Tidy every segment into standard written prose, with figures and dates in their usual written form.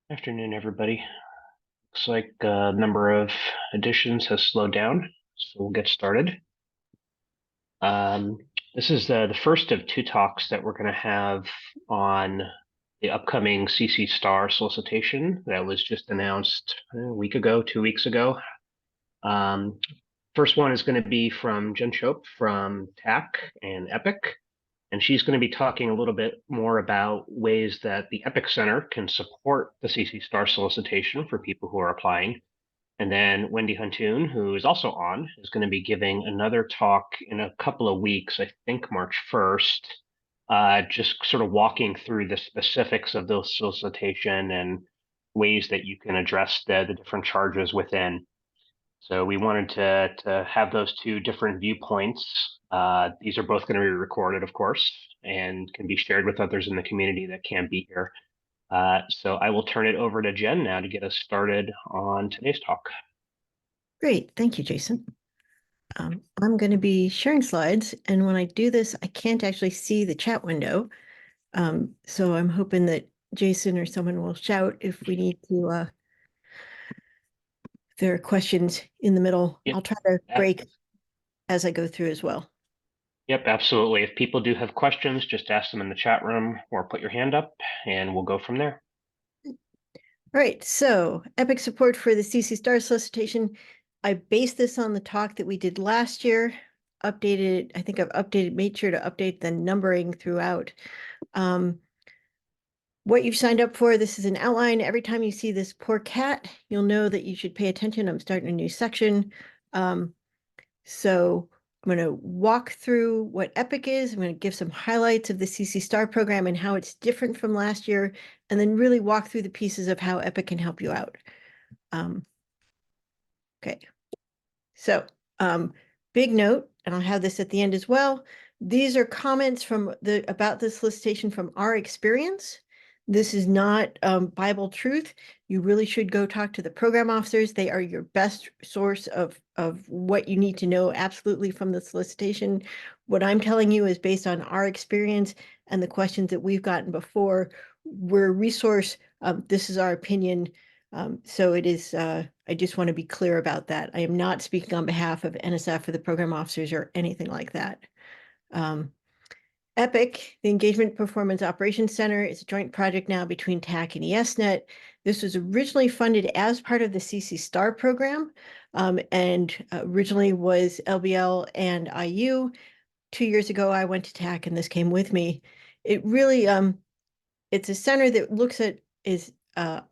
Afternoon, everybody. Looks like a number of additions has slowed down, so we'll get started. Um, this is the first of two talks that we're going to have on the upcoming CC Star solicitation that was just announced a week ago, 2 weeks ago. First one is going to be from Jen Schopf from TACC and EPOC. And she's going to be talking a little bit more about ways that the EPOC Center can support the CC Star solicitation for people who are applying. And then Wendy Huntoon, who is also on, is going to be giving another talk in a couple of weeks, I think March 1st, just sort of walking through the specifics of the solicitation and ways that you can address the different charges within. So we wanted to have those two different viewpoints. These are both going to be recorded, of course, and can be shared with others in the community that can't be here. So I will turn it over to Jen now to get us started on today's talk. Great. Thank you, Jason. I'm going to be sharing slides, and when I do this, I can't actually see the chat window. So I'm hoping that Jason or someone will shout if we need to, if there are questions in the middle. Yep. I'll try to break as I go through as well. Yep, absolutely. If people do have questions, just ask them in the chat room or put your hand up and we'll go from there. All right, so EPOC support for the CC Star solicitation. I based this on the talk that we did last year, updated, I think I've updated, made sure to update the numbering throughout. What you've signed up for, this is an outline. Every time you see this poor cat, you'll know that you should pay attention. I'm starting a new section. So I'm going to walk through what EPOC is. I'm going to give some highlights of the CC Star program and how it's different from last year, and then really walk through the pieces of how EPOC can help you out. Okay, so big note, and I'll have this at the end as well. These are comments from about this solicitation from our experience. This is not Bible truth. You really should go talk to the program officers. They are your best source of what you need to know absolutely from the solicitation. What I'm telling you is based on our experience and the questions that we've gotten before. We're a resource. This is our opinion. So it is, I just want to be clear about that. I am not speaking on behalf of NSF or the program officers or anything like that. EPOC, the Engagement Performance Operations Center, is a joint project now between TACC and ESNet. This was originally funded as part of the CC Star program, and originally was LBL and IU. 2 years ago, I went to TACC and this came with me. It really, it's a center that looks at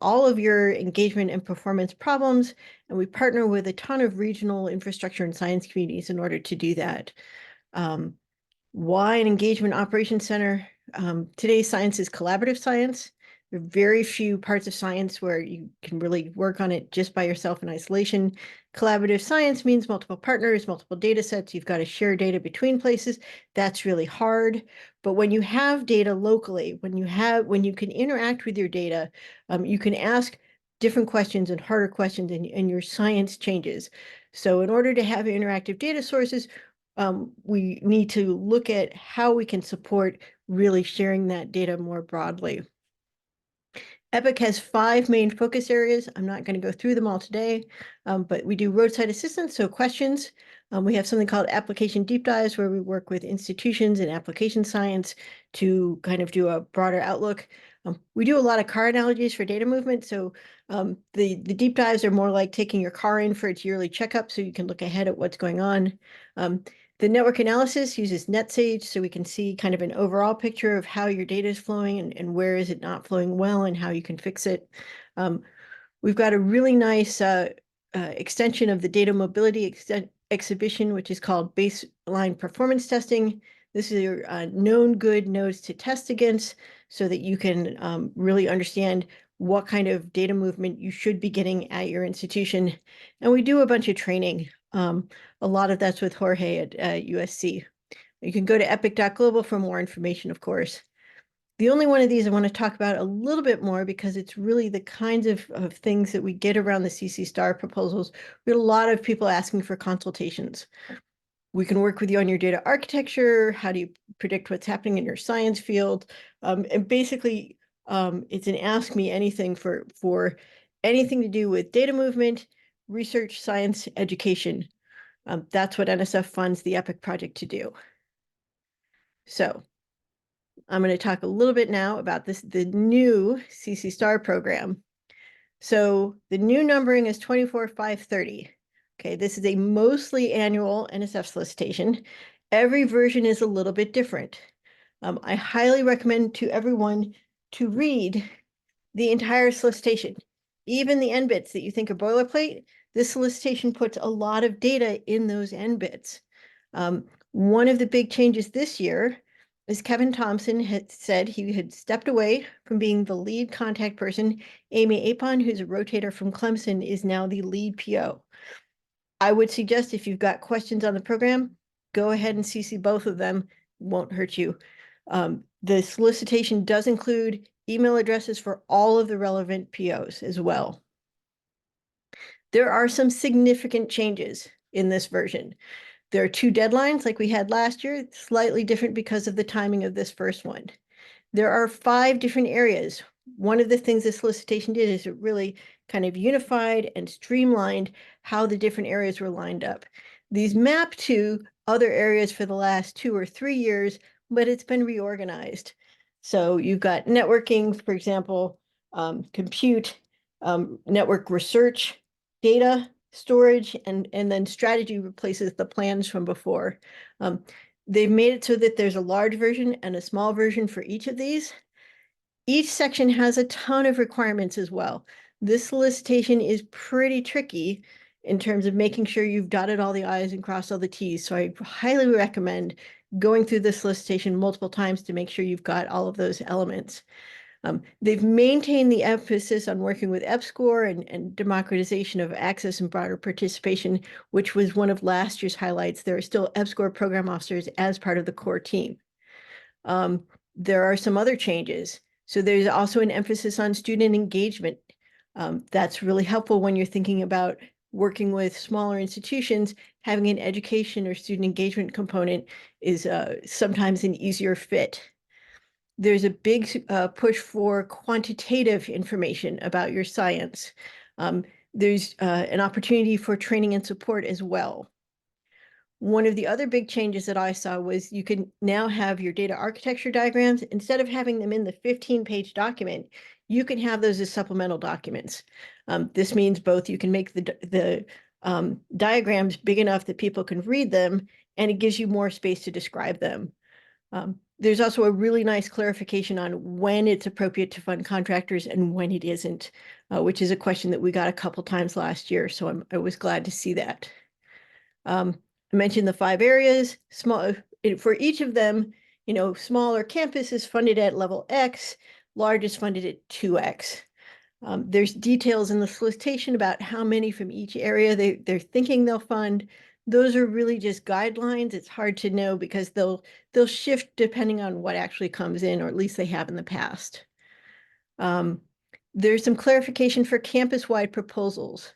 all of your engagement and performance problems, and we partner with a ton of regional infrastructure and science communities in order to do that. Why an engagement operations center? Today's science is collaborative science. There are very few parts of science where you can really work on it just by yourself in isolation. Collaborative science means multiple partners, multiple data sets. You've got to share data between places. That's really hard. But when you have data locally, when you can interact with your data, you can ask different questions and harder questions, and your science changes. So in order to have interactive data sources, we need to look at how we can support really sharing that data more broadly. EPOC has 5 main focus areas. I'm not going to go through them all today, but we do roadside assistance, so questions. We have something called application deep dives, where we work with institutions in application science to kind of do a broader outlook. We do a lot of car analogies for data movement, so the deep dives are more like taking your car in for its yearly checkup so you can look ahead at what's going on. The network analysis uses NetSage, so we can see kind of an overall picture of how your data is flowing and where is it not flowing well and how you can fix it. We've got a really nice extension of the data mobility exhibition, which is called baseline performance testing. This is your known good nodes to test against so that you can really understand what kind of data movement you should be getting at your institution. And we do a bunch of training. A lot of that's with Jorge at USC. You can go to epoc.global for more information, of course. The only one of these I want to talk about a little bit more because it's really the kinds of things that we get around the CC Star proposals. We had a lot of people asking for consultations. We can work with you on your data architecture. How do you predict what's happening in your science field? And basically, It's an Ask Me Anything for anything to do with data movement, research, science, education. That's what NSF funds the EPIC project to do. So I'm going to talk a little bit now about the new CC Star program. So the new numbering is 24,530. Okay, this is a mostly annual NSF solicitation. Every version is a little bit different. I highly recommend to everyone to read the entire solicitation, even the end bits that you think are boilerplate. This solicitation puts a lot of data in those end bits. One of the big changes this year is Kevin Thompson had said he had stepped away from being the lead contact person. Amy Apon, who's a rotator from Clemson, is now the lead PO. I would suggest if you've got questions on the program, go ahead and CC both of them. Won't hurt you. The solicitation does include email addresses for all of the relevant POs as well. There are some significant changes in this version. There are 2 deadlines like we had last year, slightly different because of the timing of this first one. There are 5 different areas. One of the things the solicitation did is it really kind of unified and streamlined how the different areas were lined up. These map to other areas for the last 2 or 3 years, but it's been reorganized. So you've got networking, for example, compute, network research, data storage, and then strategy replaces the plans from before. They've made it so that there's a large version and a small version for each of these. Each section has a ton of requirements as well. This solicitation is pretty tricky in terms of making sure you've dotted all the I's and crossed all the T's. So I highly recommend going through this solicitation multiple times to make sure you've got all of those elements. They've maintained the emphasis on working with EPSCoR and democratization of access and broader participation, which was one of last year's highlights. There are still EPSCoR program officers as part of the core team. There are some other changes. So there's also an emphasis on student engagement. That's really helpful when you're thinking about working with smaller institutions. Having an education or student engagement component is sometimes an easier fit. There's a big push for quantitative information about your science. There's an opportunity for training and support as well. One of the other big changes that I saw was you can now have your data architecture diagrams. Instead of having them in the 15-page document, you can have those as supplemental documents. This means both you can make the diagrams big enough that people can read them, and it gives you more space to describe them. There's also a really nice clarification on when it's appropriate to fund contractors and when it isn't, which is a question that we got a couple times last year. So I was glad to see that. I mentioned the 5 areas. Small for each of them, smaller campus is funded at level X, large is funded at 2X. There's details in the solicitation about how many from each area they're thinking they'll fund. Those are really just guidelines. It's hard to know because they'll shift depending on what actually comes in, or at least they have in the past. There's some clarification for campus-wide proposals,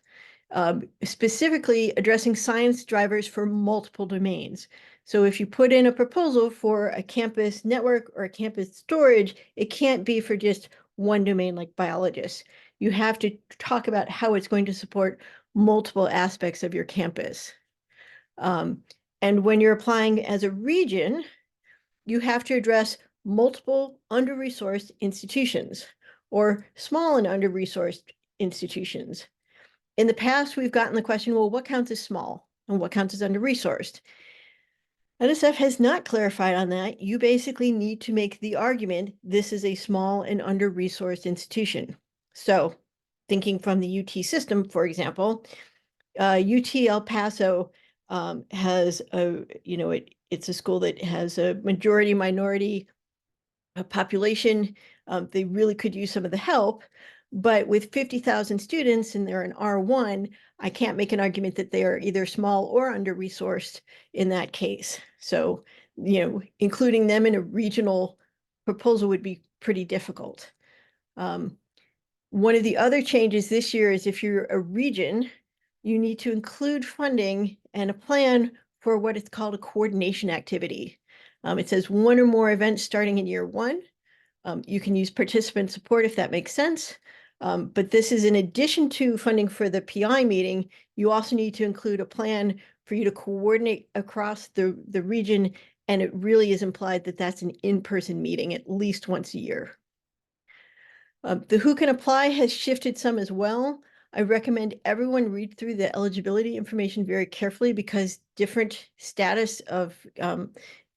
specifically addressing science drivers for multiple domains. So if you put in a proposal for a campus network or a campus storage, it can't be for just one domain like biologists. You have to talk about how it's going to support multiple aspects of your campus. And when you're applying as a region, you have to address multiple under-resourced institutions or small and under-resourced institutions. In the past, we've gotten the question, well, what counts as small and what counts as under-resourced? NSF has not clarified on that. You basically need to make the argument this is a small and under-resourced institution. So thinking from the UT system, for example, UT El Paso has it's a school that has a majority minority population. They really could use some of the help, but with 50,000 students and they're an R1, I can't make an argument that they are either small or under-resourced in that case. So, including them in a regional proposal would be pretty difficult. One of the other changes this year is if you're a region, you need to include funding and a plan for what is called a coordination activity. It says 1 or more events starting in year 1, You can use participant support if that makes sense. But this is in addition to funding for the PI meeting, you also need to include a plan for you to coordinate across the region. And it really is implied that that's an in-person meeting at least once a year. The who can apply has shifted some as well. I recommend everyone read through the eligibility information very carefully because different status of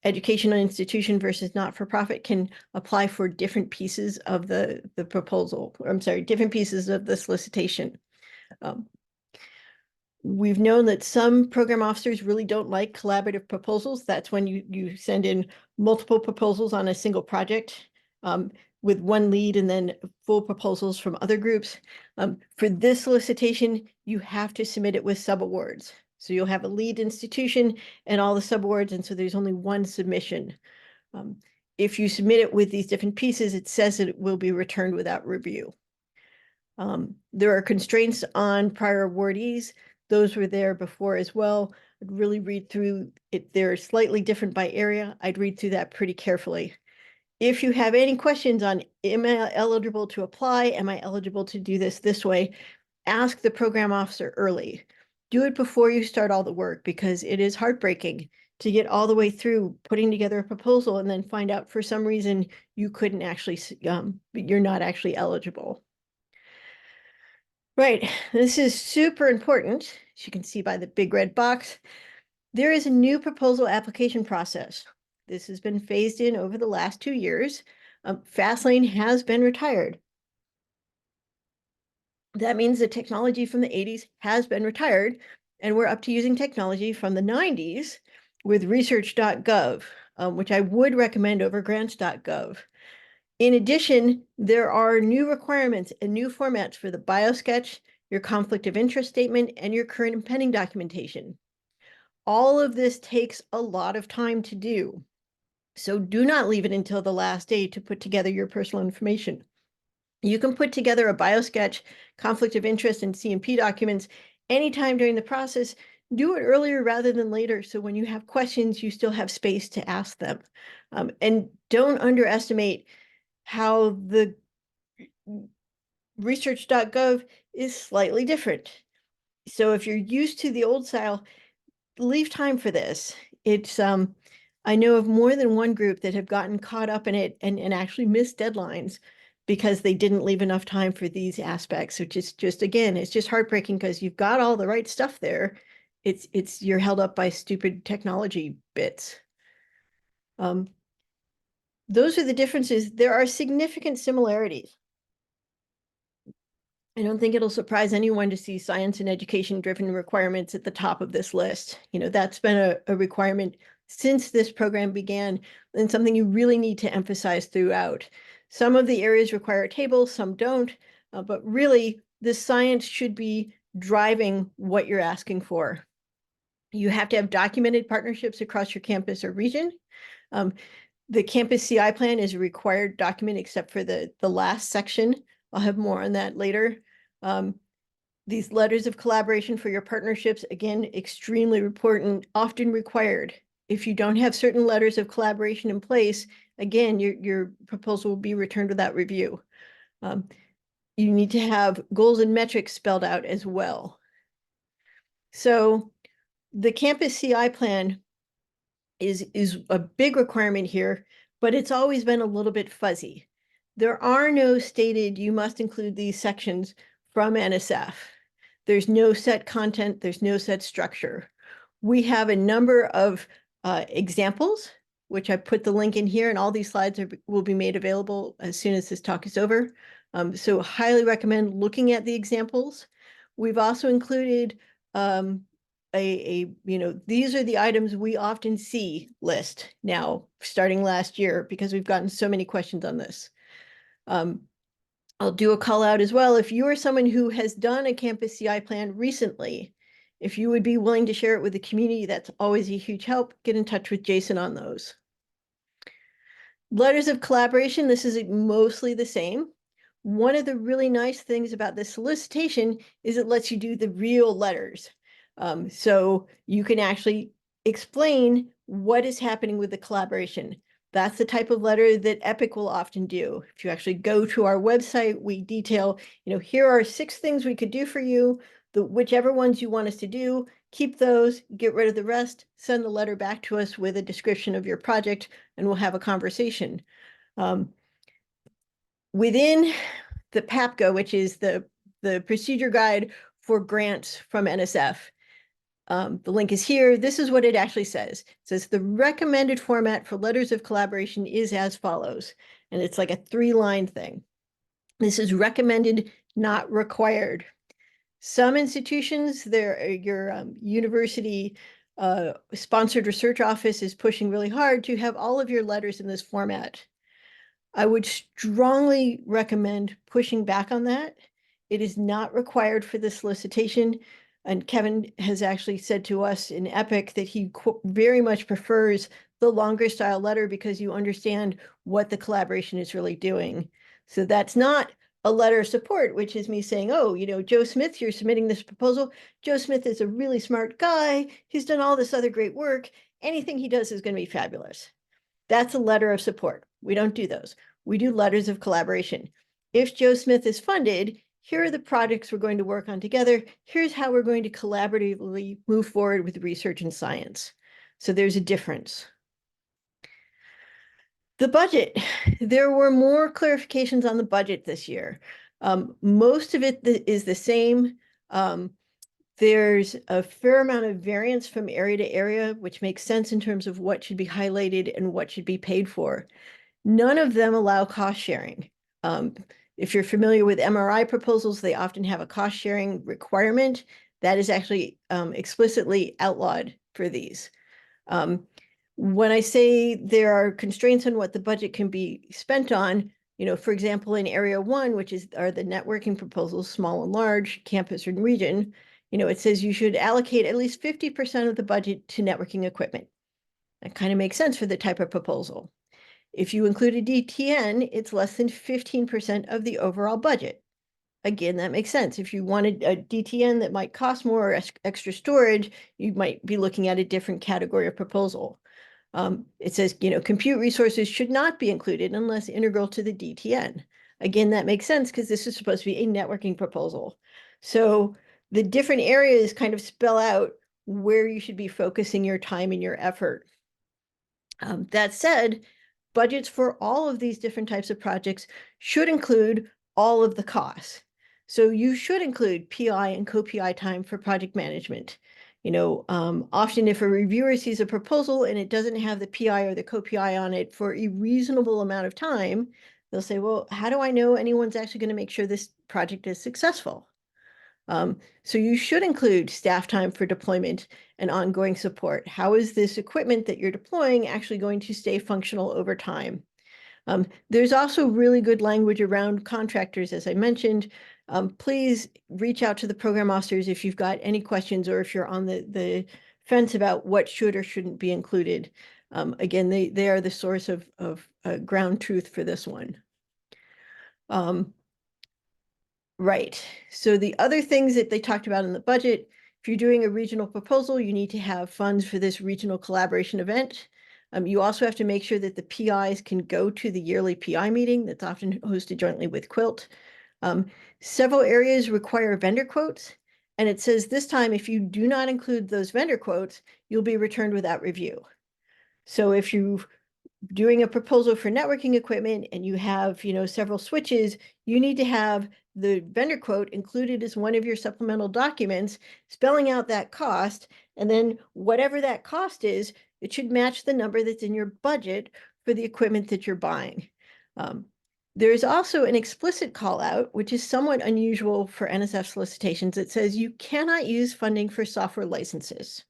educational institution versus not-for-profit can apply for different pieces of the proposal. Or, I'm sorry, different pieces of the solicitation. We've known that some program officers really don't like collaborative proposals. That's when you send in multiple proposals on a single project. With one lead and then full proposals from other groups. For this solicitation, you have to submit it with subawards. So you'll have a lead institution and all the subawards, and so there's only one submission. If you submit it with these different pieces, it says that it will be returned without review. There are constraints on prior awardees. Those were there before as well. I'd really read through it. They're slightly different by area. I'd read through that pretty carefully. If you have any questions on, am I eligible to apply? Am I eligible to do this way? Ask the program officer early. Do it before you start all the work because it is heartbreaking to get all the way through putting together a proposal and then find out for some reason you couldn't actually, you're not actually eligible. Right, this is super important. As you can see by the big red box, there is a new proposal application process. This has been phased in over the last 2 years. Fastlane has been retired. That means the technology from the 80s has been retired, and we're up to using technology from the 90s with research.gov, which I would recommend over grants.gov. In addition, there are new requirements and new formats for the biosketch, your conflict of interest statement, and your current and pending documentation. All of this takes a lot of time to do. So do not leave it until the last day to put together your personal information. You can put together a biosketch, conflict of interest, and C&P documents anytime during the process. Do it earlier rather than later, so when you have questions, you still have space to ask them. And don't underestimate how the research.gov is slightly different. So if you're used to the old style, leave time for this. It's I know of more than one group that have gotten caught up in it and actually missed deadlines because they didn't leave enough time for these aspects, which is just, again, it's just heartbreaking because you've got all the right stuff there. You're held up by stupid technology bits. Those are the differences. There are significant similarities. I don't think it'll surprise anyone to see science and education driven requirements at the top of this list. You know, that's been a requirement since this program began and something you really need to emphasize throughout. Some of the areas require a table, some don't, but really the science should be driving what you're asking for. You have to have documented partnerships across your campus or region. The campus CI plan is a required document except for the last section. I'll have more on that later. These letters of collaboration for your partnerships, again, extremely important, often required. If you don't have certain letters of collaboration in place, again, your proposal will be returned without review. You need to have goals and metrics spelled out as well. So the campus CI plan is a big requirement here, but it's always been a little bit fuzzy. There are no stated, you must include these sections from NSF. There's no set content, there's no set structure. We have a number of examples, which I put the link in here, and all these slides will be made available as soon as this talk is over. So highly recommend looking at the examples. We've also included these are the items we often see list now, starting last year, because we've gotten so many questions on this. I'll do a call out as well. If you are someone who has done a campus CI plan recently, if you would be willing to share it with the community, that's always a huge help. Get in touch with Jason on those. Letters of collaboration, this is mostly the same. One of the really nice things about this solicitation is it lets you do the real letters. So you can actually explain what is happening with the collaboration. That's the type of letter that EPOC will often do. If you actually go to our website, we detail, here are 6 things we could do for you. Whichever ones you want us to do, keep those, get rid of the rest, send the letter back to us with a description of your project, and we'll have a conversation. Within the PAPGO, which is the procedure guide for grants from NSF, the link is here. This is what it actually says. It says the recommended format for letters of collaboration is as follows. And it's like a 3-line thing. This is recommended, not required. Some institutions, your university sponsored research office is pushing really hard to have all of your letters in this format. I would strongly recommend pushing back on that. It is not required for the solicitation. And Kevin has actually said to us in EPOC that he very much prefers the longer style letter because you understand what the collaboration is really doing. So that's not a letter of support, which is me saying, oh, Joe Smith, you're submitting this proposal. Joe Smith is a really smart guy. He's done all this other great work. Anything he does is going to be fabulous. That's a letter of support. We don't do those. We do letters of collaboration. If Joe Smith is funded, here are the projects we're going to work on together. Here's how we're going to collaboratively move forward with research and science. So there's a difference. The budget. There were more clarifications on the budget this year. Most of it is the same. There's a fair amount of variance from area to area, which makes sense in terms of what should be highlighted and what should be paid for. None of them allow cost sharing. If you're familiar with MRI proposals, they often have a cost sharing requirement that is actually explicitly outlawed for these. When I say there are constraints on what the budget can be spent on, for example, in area 1, which are the networking proposals, small and large, campus and region, it says you should allocate at least 50% of the budget to networking equipment. That kind of makes sense for the type of proposal. If you include a DTN, it's less than 15% of the overall budget. Again, that makes sense. If you wanted a DTN that might cost more or extra storage, you might be looking at a different category of proposal. It says, compute resources should not be included unless integral to the DTN. Again, that makes sense because this is supposed to be a networking proposal. So the different areas kind of spell out where you should be focusing your time and your effort. That said, budgets for all of these different types of projects should include all of the costs. So you should include PI and co-PI time for project management. Often if a reviewer sees a proposal and it doesn't have the PI or the co-PI on it for a reasonable amount of time, they'll say, well, how do I know anyone's actually going to make sure this project is successful? So you should include staff time for deployment and ongoing support. How is this equipment that you're deploying actually going to stay functional over time? There's also really good language around contractors, as I mentioned. Please reach out to the program officers if you've got any questions or if you're on the fence about what should or shouldn't be included. Again, they are the source of ground truth for this one. Right. So the other things that they talked about in the budget, if you're doing a regional proposal, you need to have funds for this regional collaboration event. You also have to make sure that the PIs can go to the yearly PI meeting that's often hosted jointly with Quilt. Several areas require vendor quotes, and it says this time, if you do not include those vendor quotes, you'll be returned without review. So if you're doing a proposal for networking equipment and you have, several switches, you need to have the vendor quote included as one of your supplemental documents, spelling out that cost, and then whatever that cost is, it should match the number that's in your budget for the equipment that you're buying. There is also an explicit call out, which is somewhat unusual for NSF solicitations. It says you cannot use funding for software licenses.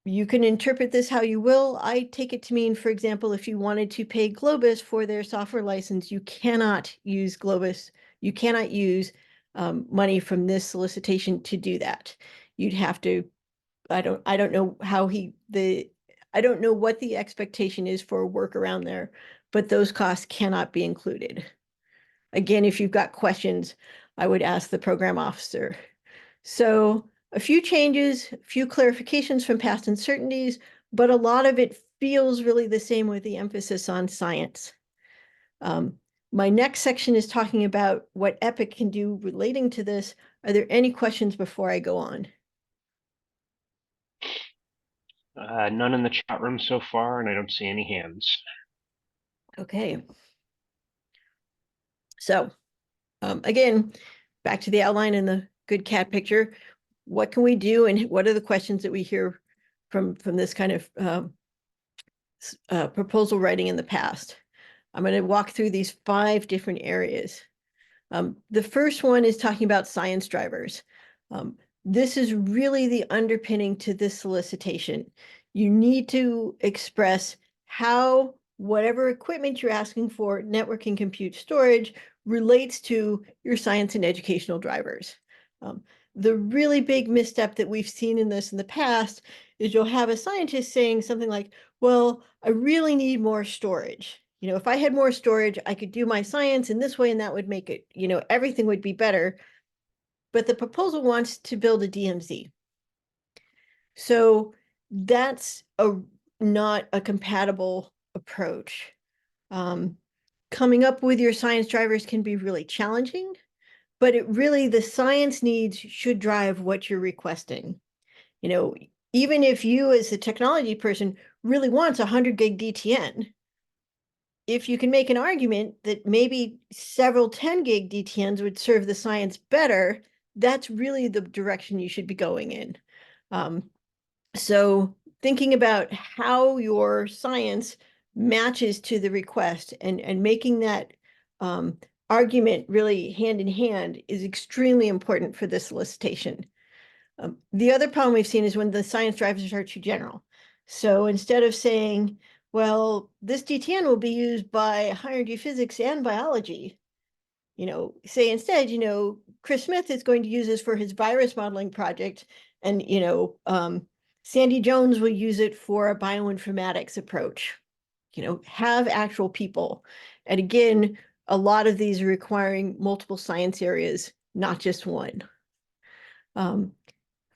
You can interpret this how you will. I take it to mean, for example, if you wanted to pay Globus for their software license, you cannot use Globus. You cannot use money from this solicitation to do that. You'd have to, I don't know I don't know what the expectation is for a workaround there, but those costs cannot be included. Again, if you've got questions, I would ask the program officer. So a few changes, a few clarifications from past uncertainties, but a lot of it feels really the same with the emphasis on science. My next section is talking about what EPOC can do relating to this. Are there any questions before I go on? None in the chat room so far, and I don't see any hands. Okay. So again, back to the outline and the good cat picture. What can we do, and what are the questions that we hear from this kind of proposal writing in the past? I'm going to walk through these 5 different areas. The first one is talking about science drivers. This is really the underpinning to this solicitation. You need to express how whatever equipment you're asking for, networking, compute, storage, relates to your science and educational drivers. The really big misstep that we've seen in this in the past is you'll have a scientist saying something like, well, I really need more storage. If I had more storage, I could do my science in this way, and that would make it, everything would be better. But the proposal wants to build a DMZ. So that's not a compatible approach. Coming up with your science drivers can be really challenging, but the science needs should drive what you're requesting. Even if you as a technology person really wants 100 gig DTN, if you can make an argument that maybe several 10 gig DTNs would serve the science better, that's really the direction you should be going in. So thinking about how your science matches to the request and making that argument really hand in hand is extremely important for this solicitation. The other problem we've seen is when the science drivers are too general. So instead of saying, well, this DTN will be used by higher energy physics and biology, say instead, Chris Smith is going to use this for his virus modeling project, and, Sandy Jones will use it for a bioinformatics approach. Have actual people. And again, a lot of these are requiring multiple science areas, not just one.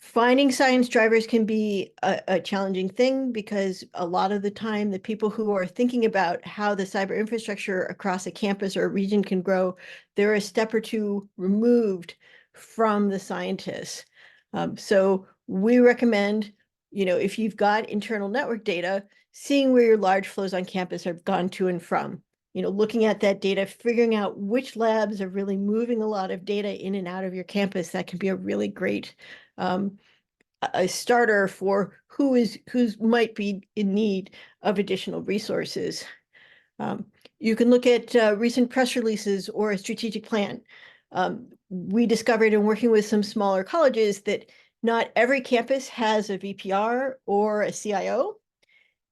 Finding science drivers can be a challenging thing because a lot of the time, the people who are thinking about how the cyber infrastructure across a campus or a region can grow, they're a step or two removed from the scientists. So we recommend, if you've got internal network data, seeing where your large flows on campus have gone to and from. Looking at that data, figuring out which labs are really moving a lot of data in and out of your campus, that can be a really great a starter for who might be in need of additional resources. You can look at recent press releases or a strategic plan. We discovered in working with some smaller colleges that not every campus has a VPR or a CIO.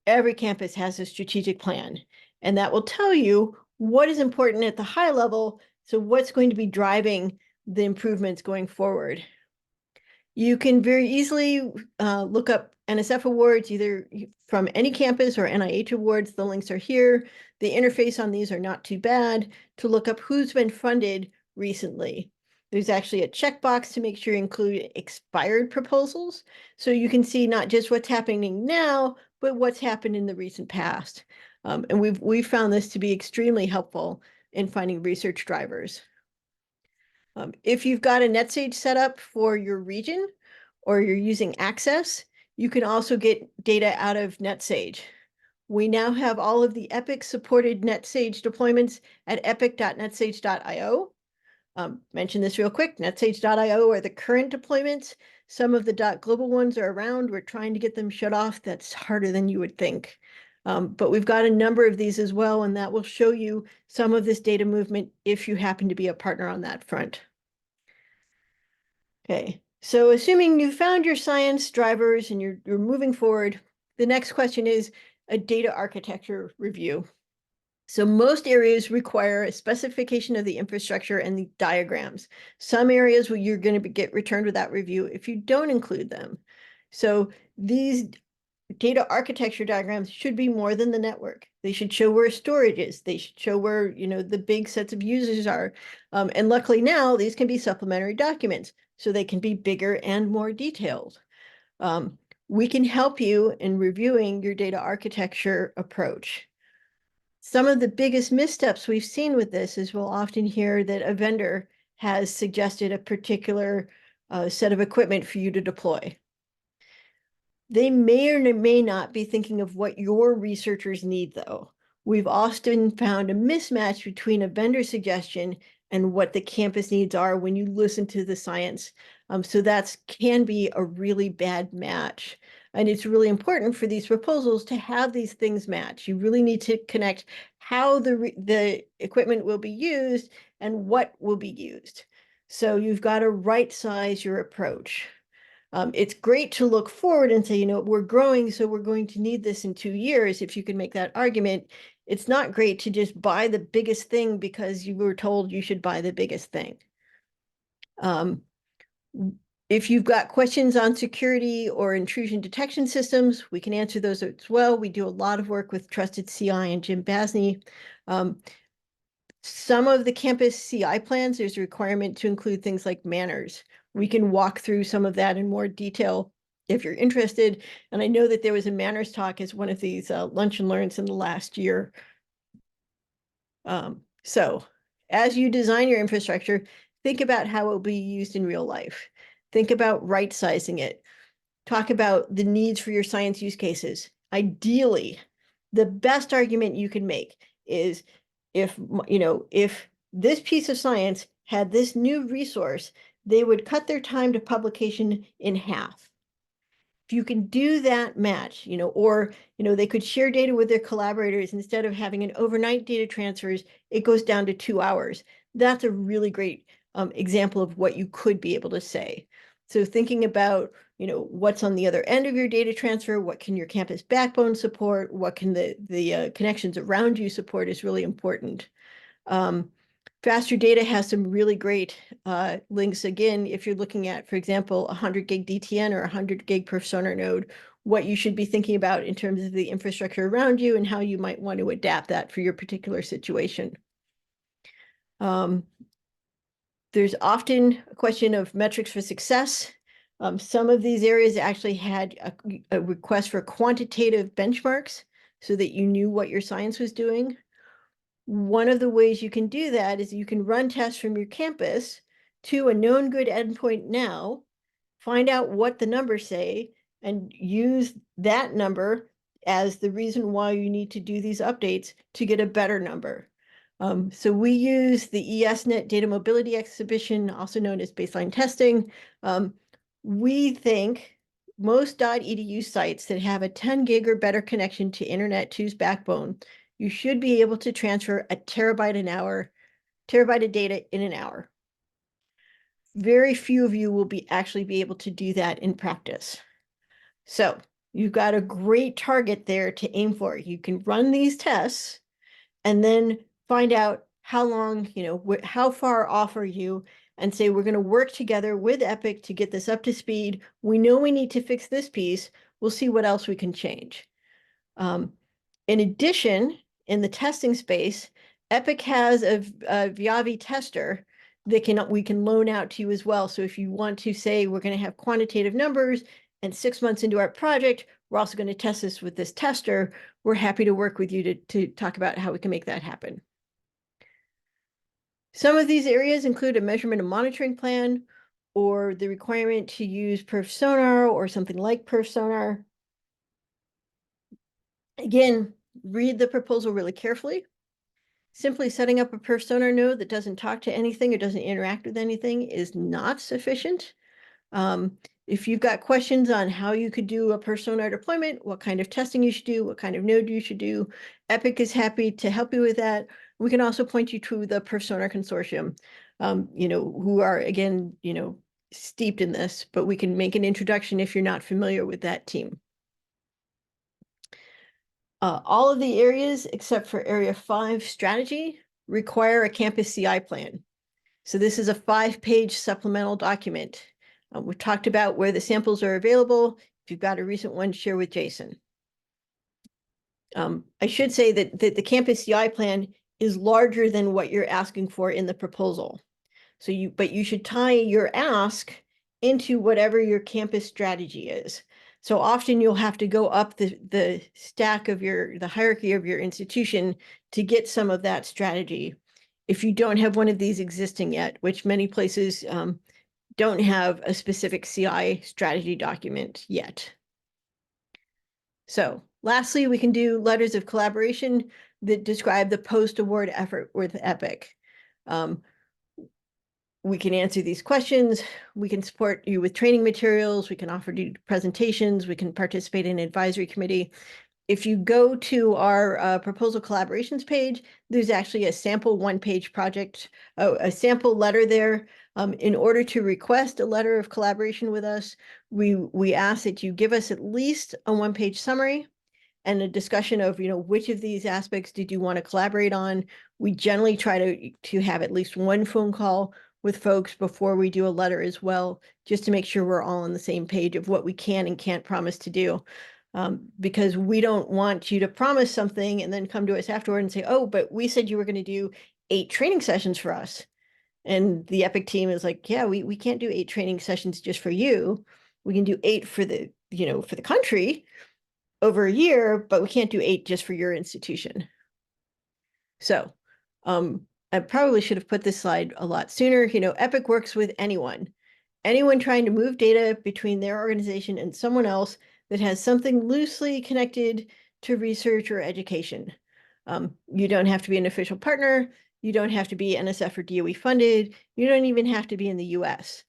Every campus has a strategic plan, and that will tell you what is important at the high level. So what's going to be driving the improvements going forward? You can very easily look up NSF awards, either from any campus or NIH awards. The links are here. The interface on these are not too bad to look up who's been funded recently. There's actually a checkbox to make sure you include expired proposals. So you can see not just what's happening now, but what's happened in the recent past. And we've found this to be extremely helpful in finding research drivers. If you've got a NetSage set up for your region or you're using Access, you can also get data out of NetSage. We now have all of the EPOC supported NetSage deployments at epoc.netsage.io. Mention this real quick, netsage.io are the current deployments. Some of the .global ones are around. We're trying to get them shut off. That's harder than you would think. But we've got a number of these as well, and that will show you some of this data movement if you happen to be a partner on that front. Okay, so assuming you found your science drivers and you're moving forward, the next question is a data architecture review. So most areas require a specification of the infrastructure and the diagrams. Some areas where you're going to get returned with that review if you don't include them. So these data architecture diagrams should be more than the network. They should show where storage is. They should show where, the big sets of users are. And luckily now these can be supplementary documents, so they can be bigger and more detailed. we can help you in reviewing your data architecture approach. Some of the biggest missteps we've seen with this is we'll often hear that a vendor has suggested a particular set of equipment for you to deploy. They may or may not be thinking of what your researchers need, though. We've often found a mismatch between a vendor suggestion and what the campus needs are when you listen to the science. So that can be a really bad match. And it's really important for these proposals to have these things match. You really need to connect how the equipment will be used and what will be used. So you've got to right size your approach. It's great to look forward and say, you know, we're growing, so we're going to need this in 2 years, if you can make that argument. It's not great to just buy the biggest thing because you were told you should buy the biggest thing. If you've got questions on security or intrusion detection systems, we can answer those as well. We do a lot of work with Trusted CI and Jim Basney. Some of the campus CI plans, there's a requirement to include things like manners. We can walk through some of that in more detail if you're interested. And I know that there was a manners talk as one of these lunch and learns in the last year. So as you design your infrastructure, think about how it will be used in real life. Think about right sizing it. Talk about the needs for your science use cases. Ideally, the best argument you can make is if this piece of science had this new resource, they would cut their time to publication in half. If you can do that match, or they could share data with their collaborators instead of having an overnight data transfers, it goes down to 2 hours. That's a really great example of what you could be able to say. So thinking about, what's on the other end of your data transfer, what can your campus backbone support, what can the connections around you support is really important. Faster Data has some really great links. Again, if you're looking at, for example, 100 gig DTN or 100 gig persona node, what you should be thinking about in terms of the infrastructure around you and how you might want to adapt that for your particular situation. There's often a question of metrics for success. Some of these areas actually had a request for quantitative benchmarks so that you knew what your science was doing. One of the ways you can do that is you can run tests from your campus to a known good endpoint now, find out what the numbers say, and use that number as the reason why you need to do these updates to get a better number. So we use the ESNet Data Mobility Exhibition, also known as baseline testing. We think most .edu sites that have a 10 gig or better connection to Internet 2's backbone, you should be able to transfer a terabyte of data in an hour. Very few of you will actually be able to do that in practice. So you've got a great target there to aim for. You can run these tests and then find out how long, how far off are you, and say, we're going to work together with EPOC to get this up to speed. We know we need to fix this piece. We'll see what else we can change. In addition, in the testing space, EPOC has a Viavi tester that we can loan out to you as well. So if you want to say, we're going to have quantitative numbers, and 6 months into our project, we're also going to test this with this tester, we're happy to work with you to talk about how we can make that happen. Some of these areas include a measurement and monitoring plan, or the requirement to use perf sonar or something like perf sonar. Again, read the proposal really carefully. Simply setting up a perf sonar node that doesn't talk to anything or doesn't interact with anything is not sufficient. If you've got questions on how you could do a perf sonar deployment, what kind of testing you should do, what kind of node you should do, EPOC is happy to help you with that. We can also point you to the perf sonar consortium, who are, again, steeped in this, but we can make an introduction if you're not familiar with that team. All of the areas except for Area 5 strategy require a campus CI plan. So this is a 5-page supplemental document. We've talked about where the samples are available. If you've got a recent one, share with Jason. I should say that the campus CI plan is larger than what you're asking for in the proposal. But you should tie your ask into whatever your campus strategy is. So often you'll have to go up the stack of the hierarchy of your institution to get some of that strategy. If you don't have one of these existing yet, which many places don't have a specific CI strategy document yet. So lastly, we can do letters of collaboration that describe the post-award effort with EPIC. We can answer these questions. We can support you with training materials. We can offer you presentations. We can participate in an advisory committee. If you go to our proposal collaborations page, there's actually a sample one-page project, a sample letter there. In order to request a letter of collaboration with us, we ask that you give us at least a one-page summary and a discussion of, which of these aspects did you want to collaborate on. We generally try to have at least one phone call with folks before we do a letter as well, just to make sure we're all on the same page of what we can and can't promise to do. Because we don't want you to promise something and then come to us afterward and say, oh, but we said you were going to do 8 training sessions for us. And the EPIC team is like, yeah, we can't do 8 training sessions just for you. We can do 8 for the, for the country over a year, but we can't do 8 just for your institution. So I probably should have put this slide a lot sooner. EPIC works with anyone trying to move data between their organization and someone else that has something loosely connected to research or education. You don't have to be an official partner. You don't have to be NSF or DOE funded. You don't even have to be in the US.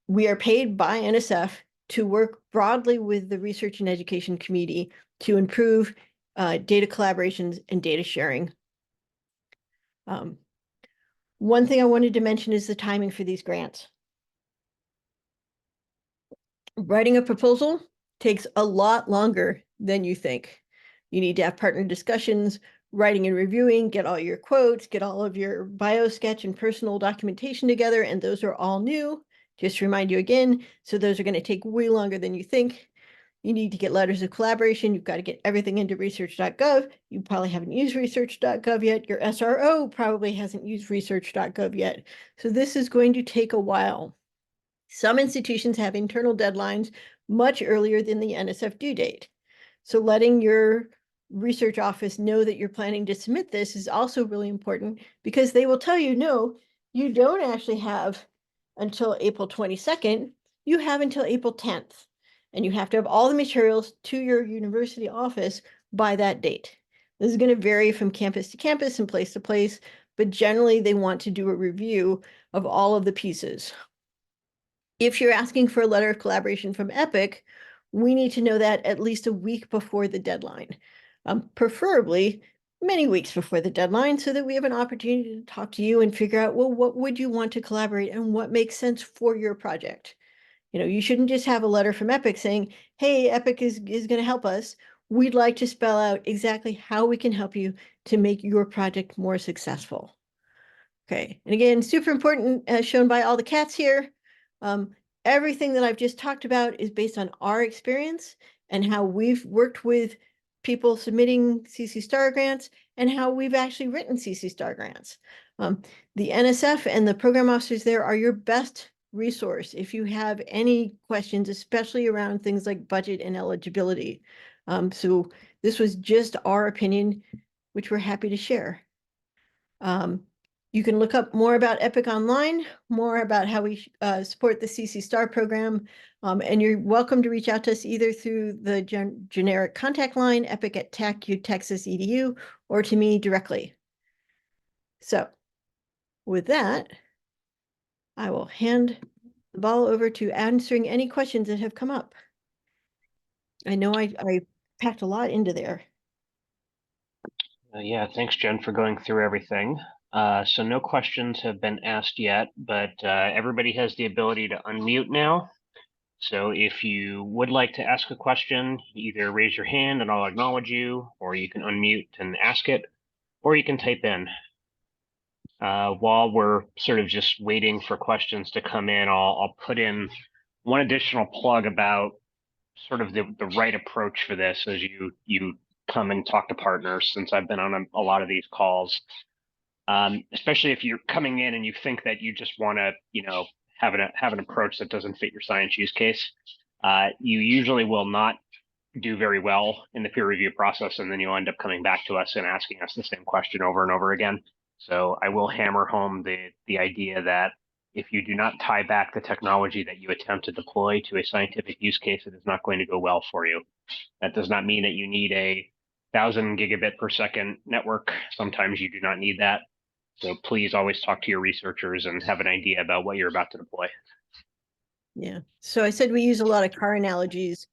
We are paid by NSF to work broadly with the research and education community to improve data collaborations and data sharing. One thing I wanted to mention is the timing for these grants. Writing a proposal takes a lot longer than you think. You need to have partner discussions, writing and reviewing, get all your quotes, get all of your bio sketch and personal documentation together, and those are all new. Just to remind you again, so those are going to take way longer than you think. You need to get letters of collaboration. You've got to get everything into research.gov. You probably haven't used research.gov yet. Your SRO probably hasn't used research.gov yet. So this is going to take a while. Some institutions have internal deadlines much earlier than the NSF due date. So letting your research office know that you're planning to submit this is also really important, because they will tell you, no, you don't actually have until April 22nd. You have until April 10th. And you have to have all the materials to your university office by that date. This is going to vary from campus to campus and place to place, but generally they want to do a review of all of the pieces. If you're asking for a letter of collaboration from EPIC, we need to know that at least a week before the deadline, preferably many weeks before the deadline, so that we have an opportunity to talk to you and figure out, well, what would you want to collaborate and what makes sense for your project? You shouldn't just have a letter from EPIC saying, hey, EPIC is going to help us. We'd like to spell out exactly how we can help you to make your project more successful. Okay, and again, super important, as shown by all the cats here. Everything that I've just talked about is based on our experience and how we've worked with people submitting CC STAR grants and how we've actually written CC STAR grants. The NSF and the program officers there are your best resource if you have any questions, especially around things like budget and eligibility. So this was just our opinion, which we're happy to share. You can look up more about EPIC online, more about how we support the CC STAR program, and you're welcome to reach out to us either through the generic contact line, epic@tac.u.texas.edu, or to me directly. So with that, I will hand the ball over to answering any questions that have come up. I know I packed a lot into there. Yeah, thanks, Jen, for going through everything. So no questions have been asked yet, but everybody has the ability to unmute now. So if you would like to ask a question, either raise your hand and I'll acknowledge you, or you can unmute and ask it, or you can type in. While we're sort of just waiting for questions to come in, I'll put in one additional plug about sort of the right approach for this as you come and talk to partners, since I've been on a lot of these calls. Especially if you're coming in and you think that you just want to, have an approach that doesn't fit your science use case. you usually will not do very well in the peer review process, and then you'll end up coming back to us and asking us the same question over and over again. So I will hammer home the idea that if you do not tie back the technology that you attempt to deploy to a scientific use case, it is not going to go well for you. That does not mean that you need a 1,000 gigabit per second network. Sometimes you do not need that. So please always talk to your researchers and have an idea about what you're about to deploy. Yeah. So I said we use a lot of car analogies.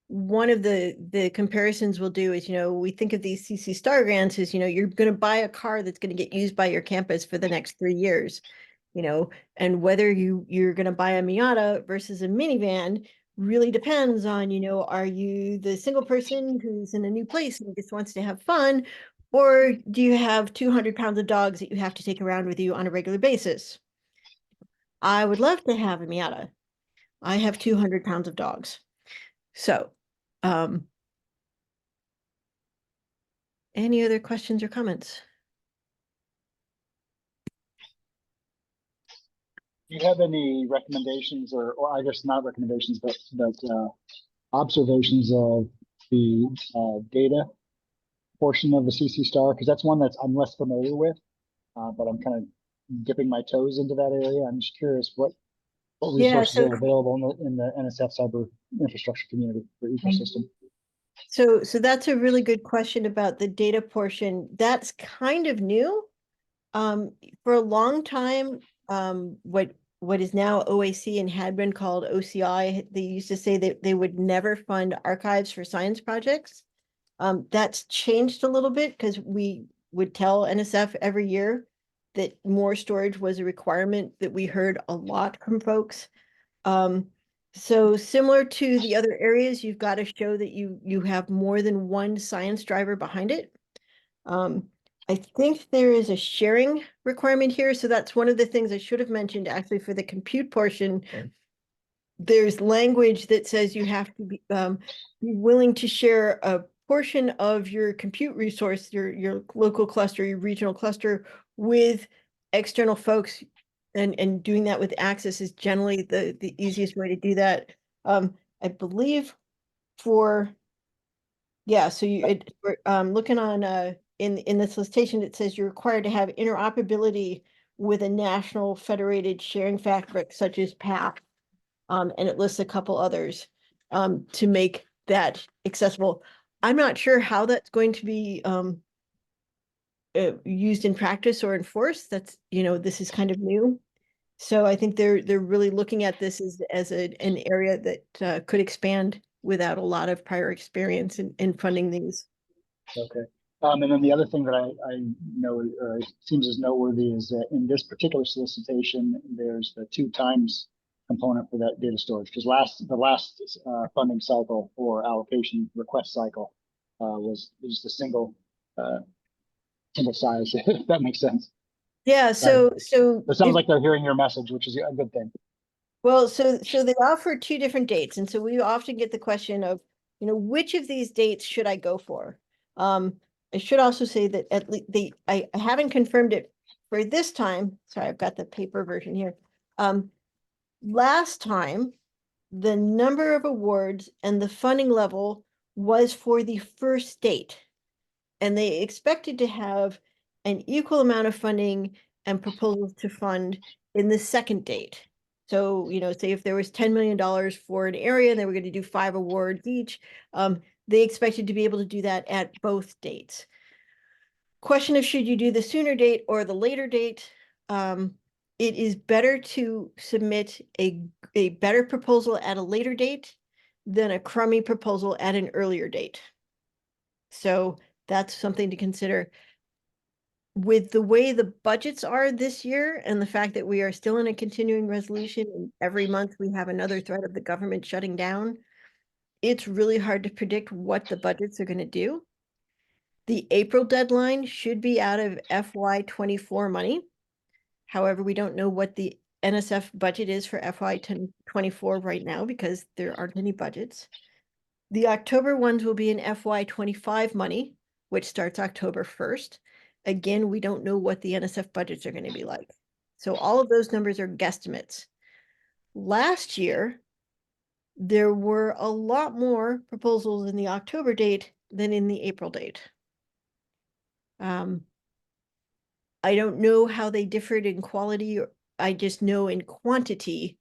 One of the comparisons we'll do is, we think of these CC Star grants as, you're going to buy a car that's going to get used by your campus for the next 3 years, and whether you're going to buy a Miata versus a minivan really depends on, are you the single person who's in a new place and just wants to have fun, or do you have 200 pounds of dogs that you have to take around with you on a regular basis? I would love to have a Miata. I have 200 pounds of dogs. So, any other questions or comments? Do you have any recommendations or I guess not recommendations, but observations of the data portion of the CC Star? Because that's one I'm less familiar with, but I'm kind of dipping my toes into that area. I'm just curious what resources are available in the NSF cyber infrastructure community or ecosystem. So that's a really good question about the data portion. That's kind of new. For a long time, what is now OAC and had been called OCI, they used to say that they would never fund archives for science projects. That's changed a little bit because we would tell NSF every year that more storage was a requirement that we heard a lot from folks. So similar to the other areas, you've got to show that you have more than one science driver behind it. I think there is a sharing requirement here. So that's one of the things I should have mentioned actually for the compute portion. Okay. There's language that says you have to be willing to share a portion of your compute resource, your local cluster, your regional cluster with external folks, and doing that with access is generally the easiest way to do that. I believe so looking on in the solicitation, it says you're required to have interoperability with a national federated sharing fabric such as PACC, and it lists a couple others to make that accessible. I'm not sure how that's going to be used in practice or enforced. That's, this is kind of new. So I think they're really looking at this as an area that could expand without a lot of prior experience in funding these. Okay. And then the other thing that I know seems as noteworthy is that in this particular solicitation, there's the 2 times component for that data storage, because the last funding cycle or allocation request cycle was the single size, if that makes sense. Yeah, so it sounds like they're hearing your message, which is a good thing. Well, so they offer 2 different dates, and so we often get the question of, which of these dates should I go for? I should also say that at least I haven't confirmed it for this time. Sorry, I've got the paper version here. Last time, the number of awards and the funding level was for the first date, and they expected to have an equal amount of funding and proposals to fund in the second date. So, say if there was $10 million for an area and they were going to do 5 awards each, they expected to be able to do that at both dates. Question of should you do the sooner date or the later date? It is better to submit a better proposal at a later date than a crummy proposal at an earlier date. So that's something to consider. With the way the budgets are this year and the fact that we are still in a continuing resolution and every month we have another threat of the government shutting down, it's really hard to predict what the budgets are going to do. The April deadline should be out of FY24 money. However, we don't know what the NSF budget is for FY24 right now because there aren't any budgets. The October ones will be in FY25 money, which starts October 1st. Again, we don't know what the NSF budgets are going to be like. So all of those numbers are guesstimates. Last year, there were a lot more proposals in the October date than in the April date. I don't know how they differed in quality. I just know in quantity,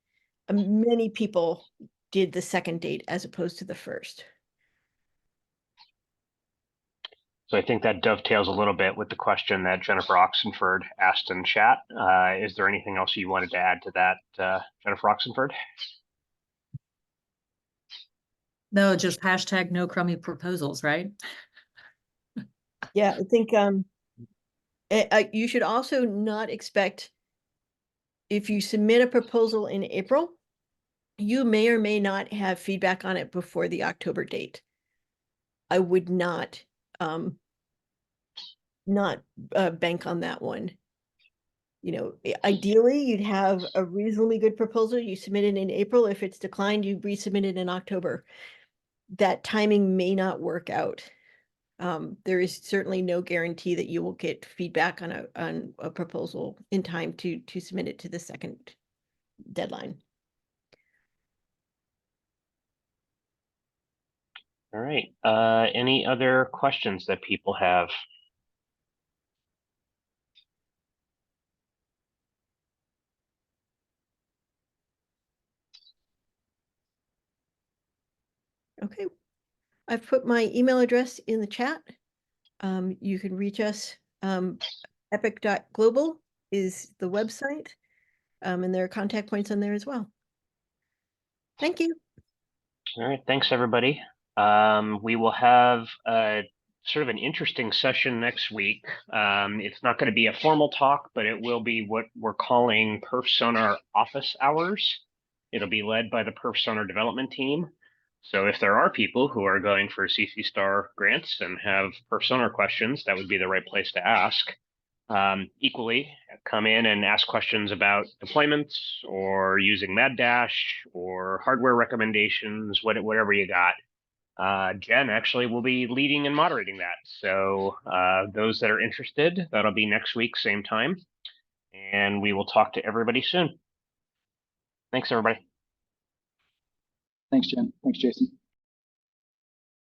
many people did the second date as opposed to the first. So I think that dovetails a little bit with the question that Jennifer Oxenford asked in chat. Is there anything else you wanted to add to that, Jennifer Oxenford? No, just hashtag no crummy proposals, right? Yeah, I think you should also not expect, if you submit a proposal in April, you may or may not have feedback on it before the October date. I would not bank on that one. You know, ideally, you'd have a reasonably good proposal. You submit it in April. If it's declined, you resubmit it in October. That timing may not work out. There is certainly no guarantee that you will get feedback on a proposal in time to submit it to the second deadline. All right. Any other questions that people have? Okay. I've put my email address in the chat. You can reach us. Epic.global is the website. And there are contact points on there as well. Thank you. All right. Thanks, everybody. We will have sort of an interesting session next week. It's not going to be a formal talk, but it will be what we're calling Perf Sonar office hours. It'll be led by the Perf Sonar development team. So if there are people who are going for CC Star grants and have Perf Sonar questions, that would be the right place to ask. Equally, come in and ask questions about deployments or using Mad Dash or hardware recommendations, whatever you got. Jen actually will be leading and moderating that. So those that are interested, that'll be next week, same time. And we will talk to everybody soon. Thanks, everybody. Thanks, Jen. Thanks, Jason.